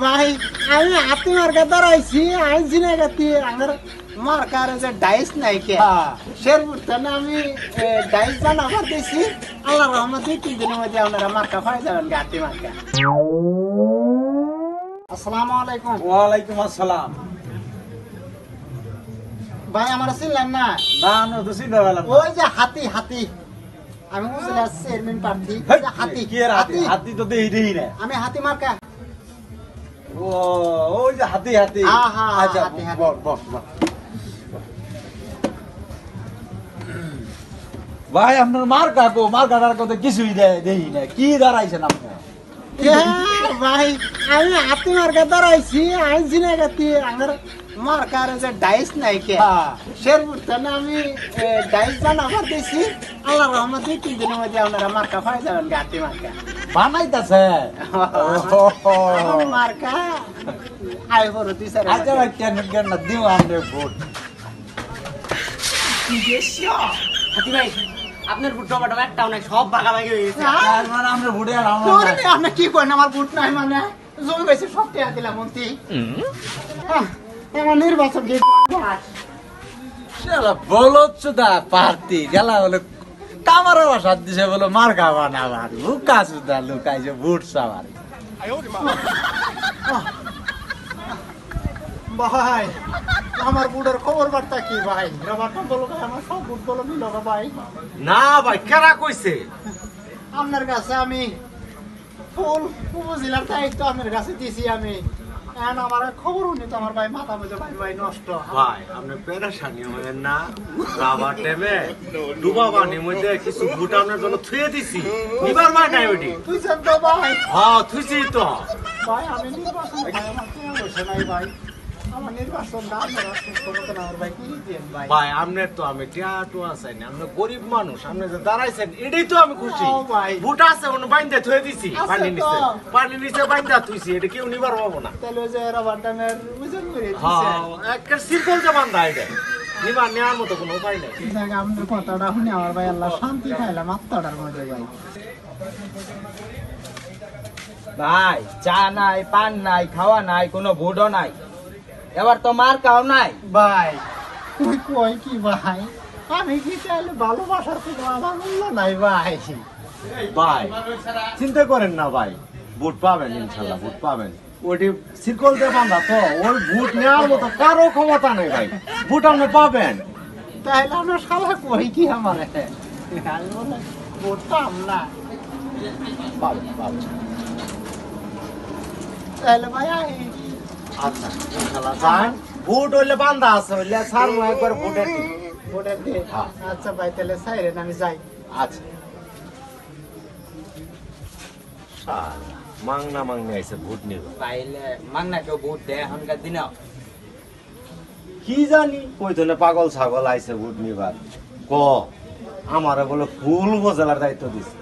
ভাই আমি হাতি মার্কা দাঁড়াইছি আইছি না গাতি আমার মার্কার যে ডাইস নাই কে শেরপুর না আমি ডাইস জানা করতেছি আল্লাহর রহমতে 3 দিনের মধ্যে আপনারা মার্কা পাই যাবেন হাতি মার্কা। আসসালামু আলাইকুম। ওয়ালাইকুম আসসালাম। ভাই আমার চিনলেন না? না না তো চিন্তা পেলাম ওই যে হাতি হাতি আমি বুঝলাম চেয়ারম্যান প্রার্থী হাতি কি এর হাতি? হাতি তো দেই না। আমি হাতি মার্কা। ও ওই যে হাতি হাতি। আহা, আচ্ছা হাতি, হাতি। বস বস বস। ভাই আপনার মার্কাটার কথা কিছুই দেই না। কি দাঁড়াইছেন আপনি? ভাই আমি হাতি মার্কা দাঁড়াইছি আইছি না গাতি আমার মার্কার যে ডাইস নাই কে শেরপুর না আমি ডাইস জানা করতেছি আল্লাহর রহমতে 3 দিনের মধ্যে আপনারা মার্কা পাই যাবেন হাতি মার্কা। বানাইতাছে মার্কা আই বড় দিছে আচ্ছা ভাই কেন না দিও আমরা ভোট। হাতি ভাই আপনার ভোট টমাটো একটাও নাই, সব ভাগাভাগি হয়ে গেছে। তার মানে আমরা ভোটে আর আমরা নাই। আপনি কি করেন আমার ভোট নাই মানে জমি বেশি সব টিয়া দিলাম মন্ত্রী আমার নির্বাচন কি শালা বলছদা পার্টি গেলা বলে কামার বাসার দিছে বলে মার খাবা না আবার লুকা সুদা লুকাইছে ভোট সাবার। ভাই আমার বুড়ের খবর বার্তা কি ভাই বার্তা বলো ভাই আমার সব বুট বলো মিল ভাই না ভাই কেরা কইছে? আপনার কাছে আমি ফুল উপজেলার দায়িত্ব আপনার কাছে দিছি আমি এখন আমার খবর উনি তো আমার ভাই মাথা মধ্যে ভাই ভাই নষ্ট ভাই আপনি পেরেশানি হবেন না। রাবার টেমে ডুবা পানির মধ্যে কিছু ভুট আপনার জন্য থুয়ে দিছি। নিবার ভাই নাই ওটি। তুই জান তো ভাই হ্যাঁ থুইছি তো। ভাই আমি নির্বাচন ভাই আমার কেন বসে নাই ভাই আমার নির্বাচন না আপনার ক্ষমতা না আমার ভাই কি দিয়েন ভাই ভাই আপনার তো আমি টিয়াটু আসাই না। আপনি গরিব মানুষ, আপনি যে দাঁড়াইছেন এটাই তো আমি খুশি। ও ভাই। ভুট আছে ওনো বাইন্দা থুয়ে দিছি আছে পানি নিচে। তো। পানি নিচে বাইন্দা থুইছি, এটা কেউ নিবার পাবো না। তাহলে ওই যে রবার ডামের ওজন করে হ্যাঁ দিছেন একটা সিম্পল যে বান্ধা এটা নিবার নেওয়ার মতো কোনো উপায় নেই। দেখ আপনার কথাটা শুনে আমার ভাই আল্লাহ শান্তি খাইলাম আত্মাটার মধ্যে ভাই ভাই চা নাই, পান নাই, খাওয়া নাই, কোনো ভোটও নাই, এবার তো মার খাও নাই। ভাই তুই কই কি ভাই আমি কি চাইলে ভালোবাসার কোনো আমার মূল্য নাই ভাই ভাই চিন্তা করেন না ভাই, ভোট পাবেন ইনশাল্লাহ ভোট পাবেন। ওটি সিকল দিয়ে বান্ধা তো ওই ভোট নেওয়ার মতো কারো ক্ষমতা নেই ভাই। ভোট আপনি পাবেন। তাহলে আমরা শালা কই কি আমার আমি বলে বলতাম না পাবেন পাবেন। তাহলে ভাই আই আচ্ছা ইনশাল্লাহ যান। ভোট হইলে বান্ধা আছে হইলে স্যার একবার ভোটের দিন। ভোটের দিয়ে হ্যাঁ। আচ্ছা ভাই তাহলে সাইরেন আমি যাই আচ্ছা মাংনা মাংনি আইছে ভোট নিবে। পাইলে মাংনা কেউ ভোট দেয় এখনকার দিনেও। কি জানি কই ধরনের পাগল ছাগল আইছে ভোট নিবার। ক আমারে বলে ফুল উপজেলার দায়িত্ব দিছে।